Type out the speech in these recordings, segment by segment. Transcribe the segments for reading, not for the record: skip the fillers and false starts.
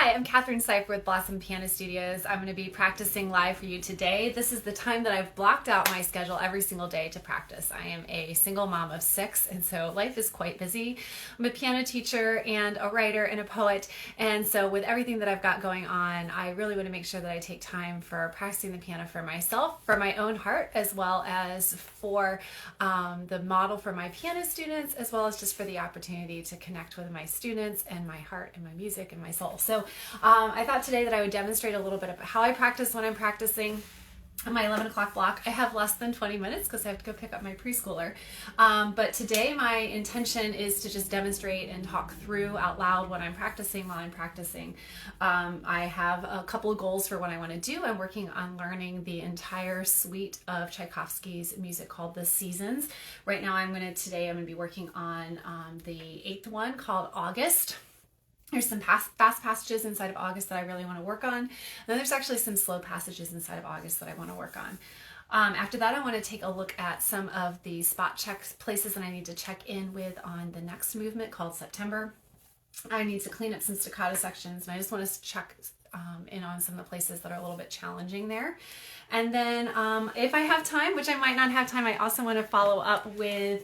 Hi, I'm Catherine Seifer with Blossom Piano Studios. I'm going to be practicing live for you today. This is the time that I've blocked out my schedule every single day to practice. I am a single mom of 6, and so life is quite busy. I'm a piano teacher and a writer and a poet, and so with everything that I've got going on, I really want to make sure that I take time for practicing the piano for myself, for my own heart, as well as for the model for my piano students, as well as just for the opportunity to connect with my students and my heart and my music and my soul. So I thought today that I would demonstrate a little bit about how I practice when I'm practicing my 11 o'clock block. I have less than 20 minutes because I have to go pick up my preschooler. But today my intention is to just demonstrate and talk through out loud what I'm practicing while I'm practicing. I have a couple of goals for what I want to do. I'm working on learning the entire suite of Tchaikovsky's music called The Seasons. Right now I'm going to be working on the 8th one called August. There's some fast passages inside of August that I really want to work on. And then there's actually some slow passages inside of August that I want to work on. After that, I want to take a look at some of the spot check places that I need to check in with on the next movement called September. I need to clean up some staccato sections, and I just want to check in on some of the places that are a little bit challenging there. And then if I have time, which I might not have time, I also want to follow up with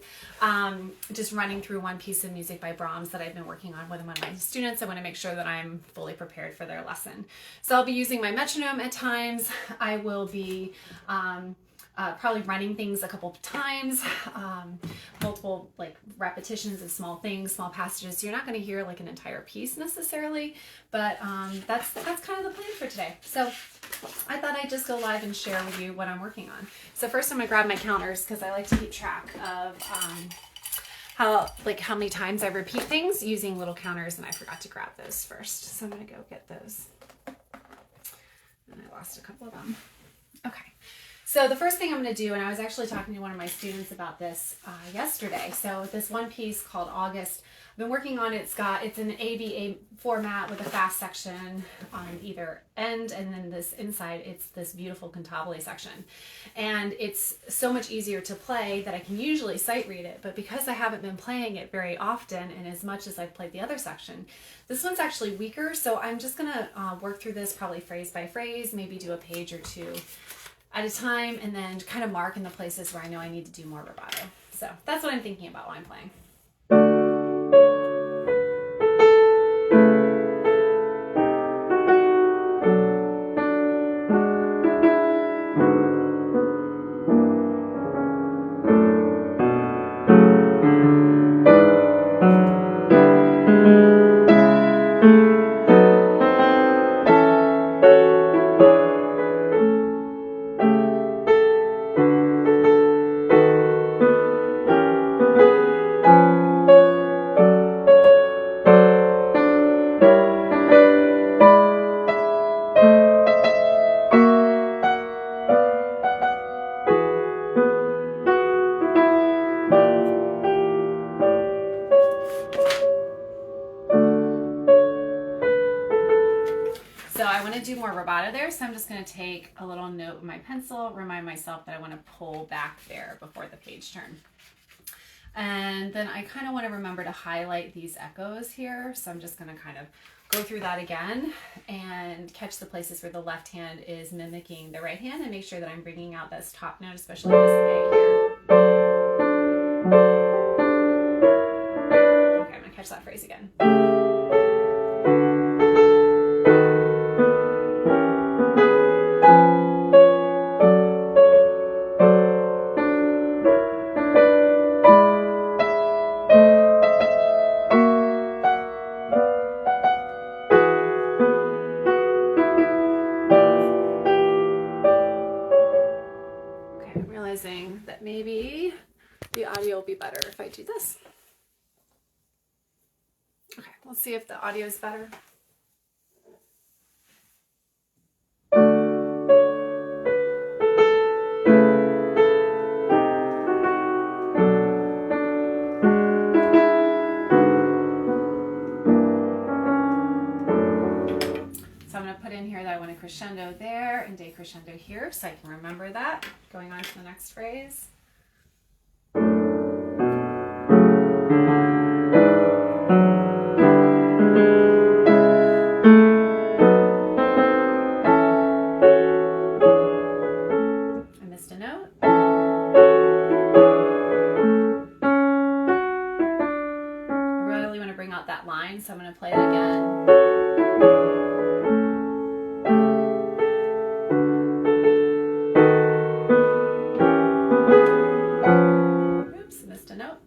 just running through one piece of music by Brahms that I've been working on with one of my students. I want to make sure that I'm fully prepared for their lesson. So I'll be using my metronome at times. I will be probably running things a couple of times, multiple like repetitions of small things, small passages. So you're not going to hear like an entire piece necessarily, but that's kind of the plan for today. So I thought I'd just go live and share with you what I'm working on. So first I'm going to grab my counters because I like to keep track of how many times I repeat things using little counters, and I forgot to grab those first. So I'm going to go get those. And I lost a couple of them. Okay. So the first thing I'm going to do, and I was actually talking to one of my students about this yesterday. So this one piece called August, I've been working on it. It's an ABA format with a fast section on either end, and then this inside, it's this beautiful cantabile section. And it's so much easier to play that I can usually sight read it, but because I haven't been playing it very often and as much as I've played the other section, this one's actually weaker. So I'm just going to work through this probably phrase by phrase, maybe do a page or two at a time, and then kind of mark in the places where I know I need to do more rubato. So that's what I'm thinking about while I'm playing. So I want to do more rubato there, so I'm just going to take a little note with my pencil, remind myself that I want to pull back there before the page turn. And then I kind of want to remember to highlight these echoes here, so I'm just going to kind of go through that again and catch the places where the left hand is mimicking the right hand and make sure that I'm bringing out this top note, especially this A here. Okay, I'm going to catch that phrase again. That maybe the audio will be better if I do this. Okay, let's see if the audio is better. So I'm going to put in here that I want a crescendo there and decrescendo here, so I can remember that. Going on to the next phrase. again. Oops, missed a note.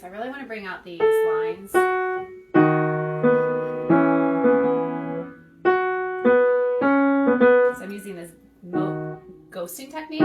I really want to bring out these lines. So I'm using this ghosting technique.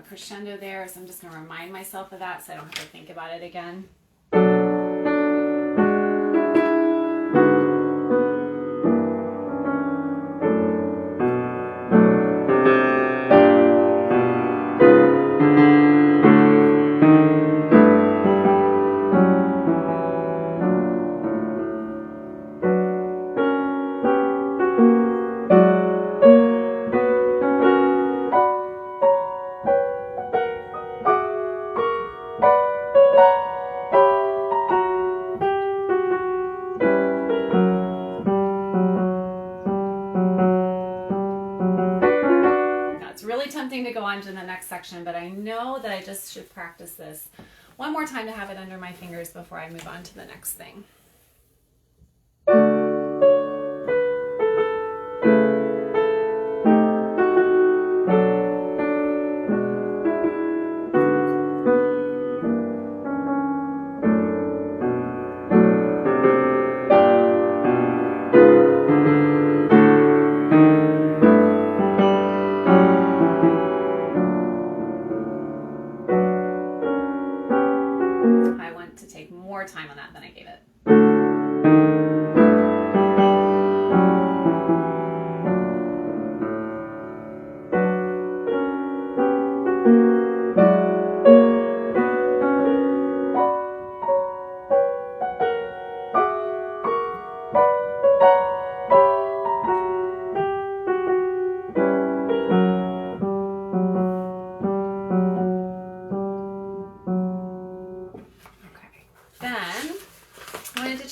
Crescendo there, so I'm just going to remind myself of that so I don't have to think about it again. Tempting to go on to the next section, but I know that I just should practice this one more time to have it under my fingers before I move on to the next thing. Time on that than I gave it.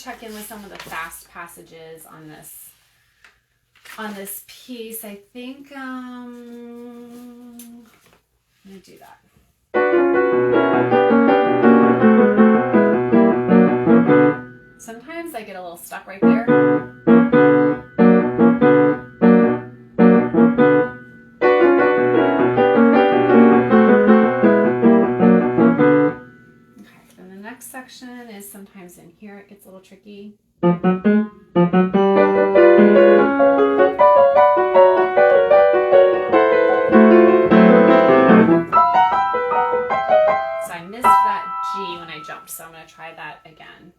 Check in with some of the fast passages on this piece. I think I'm gonna do that. Sometimes I get a little stuck right there. Next section is sometimes in here it gets a little tricky. So I missed that G when I jumped, so I'm going to try that again.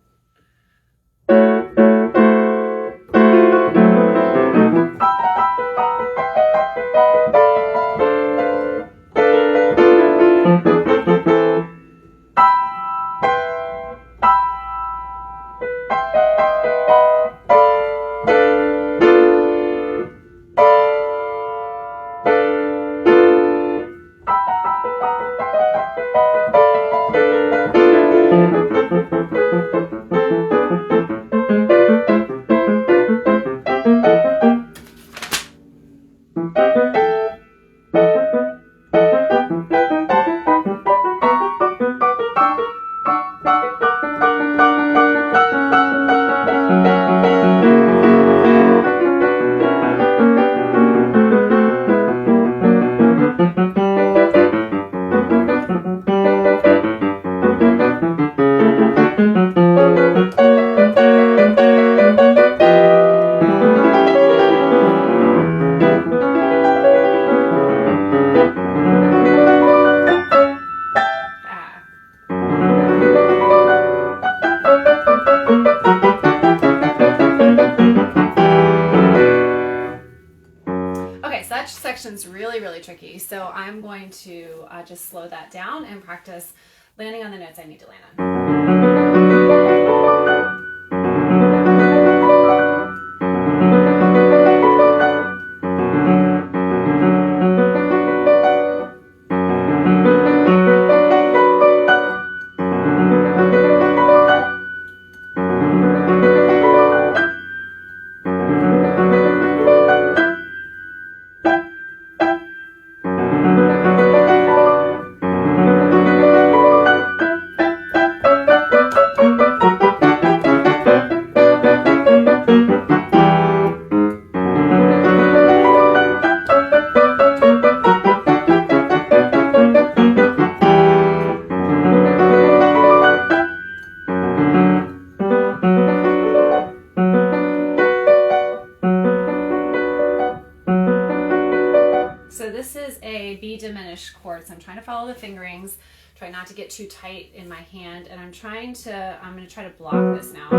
so that section's really, really tricky. So I'm going to just slow that down and practice landing on the notes I need to land on. So this is a B diminished chord, so I'm trying to follow the fingerings, try not to get too tight in my hand, and I'm going to try to block this now.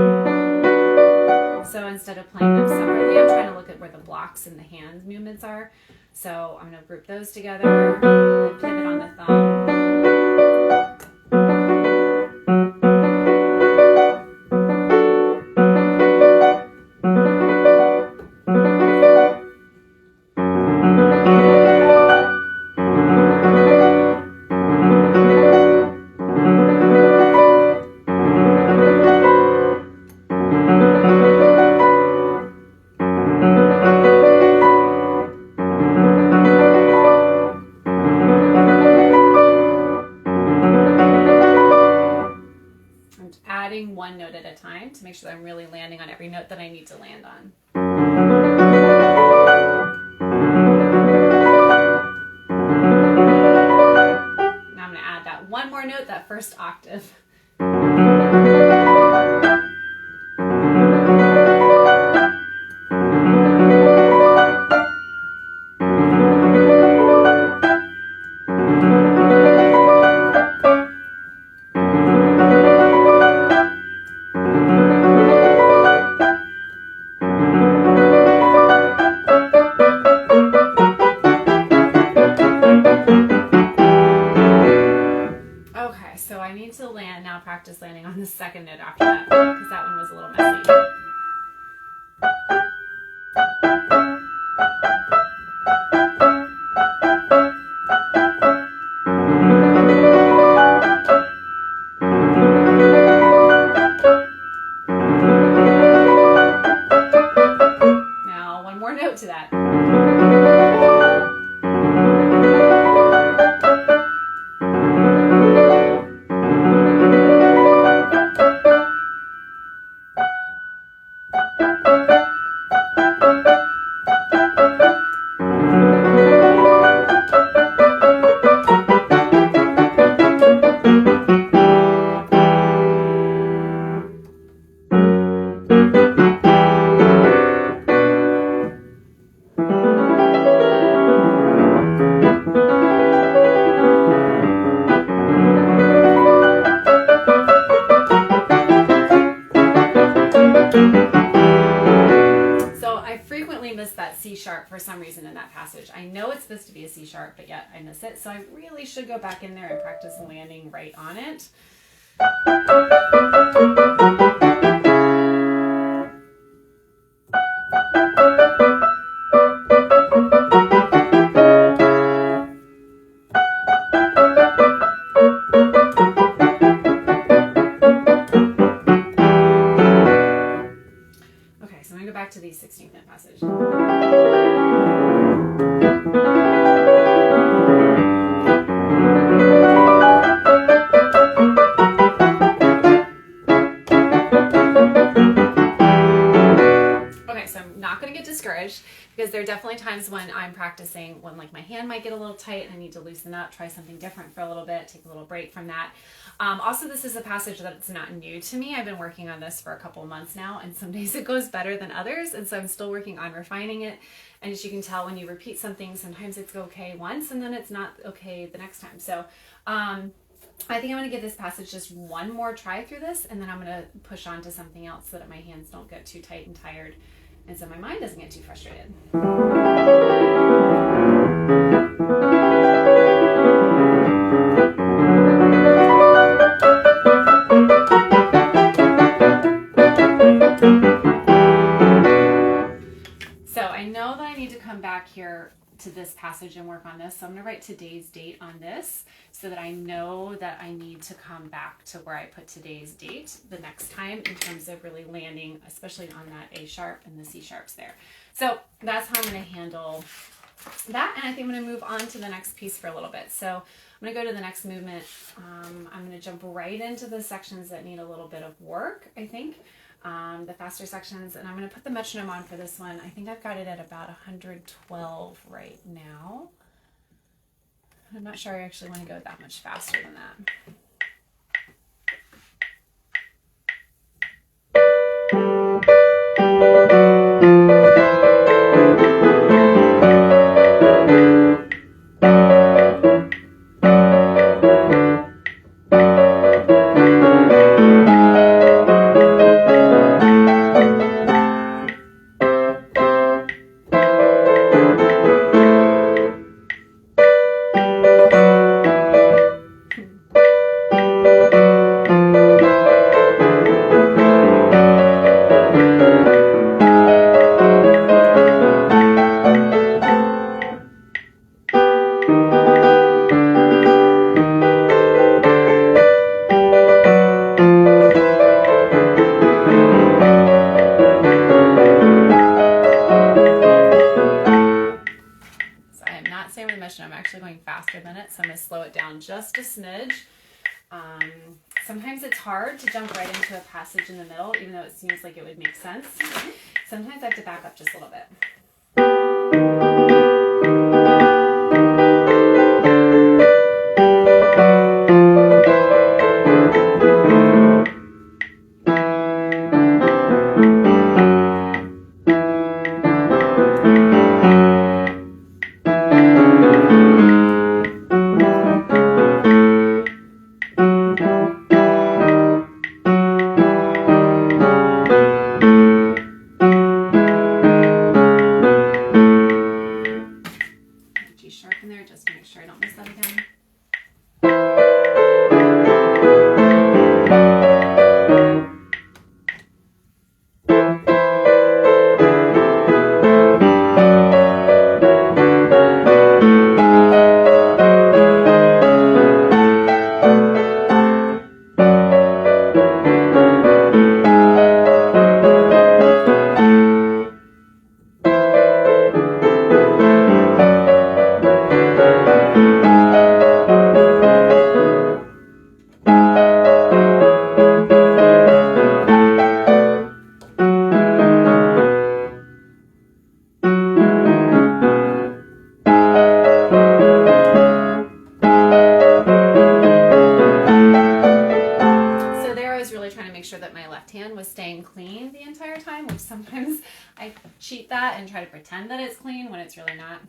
So instead of playing them separately, I'm trying to look at where the blocks in the hand movements are. So I'm going to group those together, and pivot on the thumb. Adding one note at a time to make sure that I'm really landing on every note that I need to land on. Now I'm going to add that one more note, that first octave. So I need to practice landing on the second note after that, because that one was a little messy. Now one more note to that. Miss that C sharp for some reason in that passage. I know it's supposed to be a C sharp, but yet I miss it. So I really should go back in there and practice landing right on it. Okay, so I'm going to go back to the 16th note passage. Discouraged, because there are definitely times when I'm practicing when like my hand might get a little tight and I need to loosen up, try something different for a little bit, take a little break from that. Also, this is a passage that it's not new to me. I've been working on this for a couple months now, and some days it goes better than others, and so I'm still working on refining it. And as you can tell, when you repeat something, sometimes it's okay once and then it's not okay the next time. So I think I'm going to give this passage just one more try through this, and then I'm going to push on to something else so that my hands don't get too tight and tired, and so my mind doesn't get too frustrated. to this passage and work on this. So I'm going to write today's date on this so that I know that I need to come back to where I put today's date the next time in terms of really landing, especially on that A sharp and the C sharps there. So that's how I'm going to handle that. And I think I'm going to move on to the next piece for a little bit. So I'm going to go to the next movement. I'm going to jump right into the sections that need a little bit of work, I think. The faster sections, and I'm going to put the metronome on for this one. I think I've got it at about 112 right now. I'm not sure I actually want to go that much faster than that. I'm actually going faster than it, so I'm going to slow it down just a smidge. Sometimes it's hard to jump right into a passage in the middle, even though it seems like it would make sense. Sometimes I have to back up just a little bit. Clean the entire time, which sometimes I cheat that and try to pretend that it's clean when it's really not.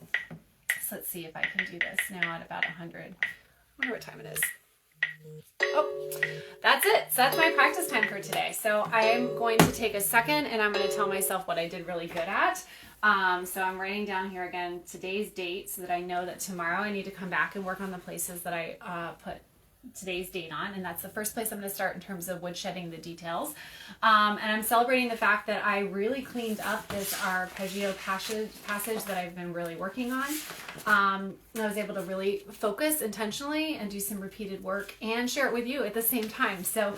So let's see if I can do this now at about 100. I wonder what time it is. Oh, that's it. So that's my practice time for today. So I am going to take a second and I'm going to tell myself what I did really good at. So I'm writing down here again today's date so that I know that tomorrow I need to come back and work on the places that I put today's date on, and that's the first place I'm going to start in terms of woodshedding the details. And I'm celebrating the fact that I really cleaned up this arpeggio passage that I've been really working on. I was able to really focus intentionally and do some repeated work and share it with you at the same time. So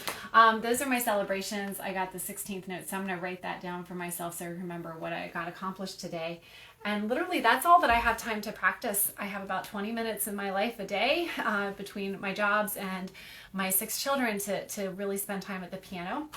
those are my celebrations. I got the 16th note, so I'm going to write that down for myself so I remember what I got accomplished today. And literally that's all that I have time to practice. I have about 20 minutes in my life a day between my jobs and my 6 children to really spend time at the piano.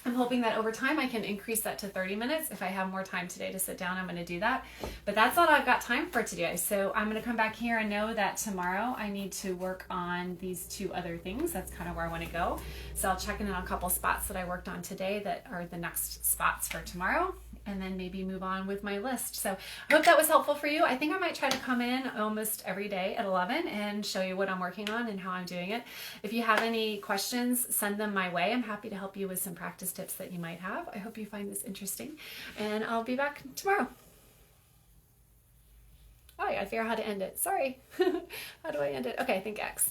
I'm hoping that over time I can increase that to 30 minutes. If I have more time today to sit down, I'm going to do that. But that's all I've got time for today. So I'm going to come back here and know that tomorrow I need to work on these 2 other things. That's kind of where I want to go. So I'll check in on a couple spots that I worked on today that are the next spots for tomorrow, and then maybe move on with my list. So I hope that was helpful for you. I think I might try to come in almost every day at 11 and show you what I'm working on and how I'm doing it. If you have any questions, send them my way. I'm happy to help you with some practice tips that you might have. I hope you find this interesting, and I'll be back tomorrow. Oh, I gotta figure out how to end it. Sorry. How do I end it? Okay, I think X.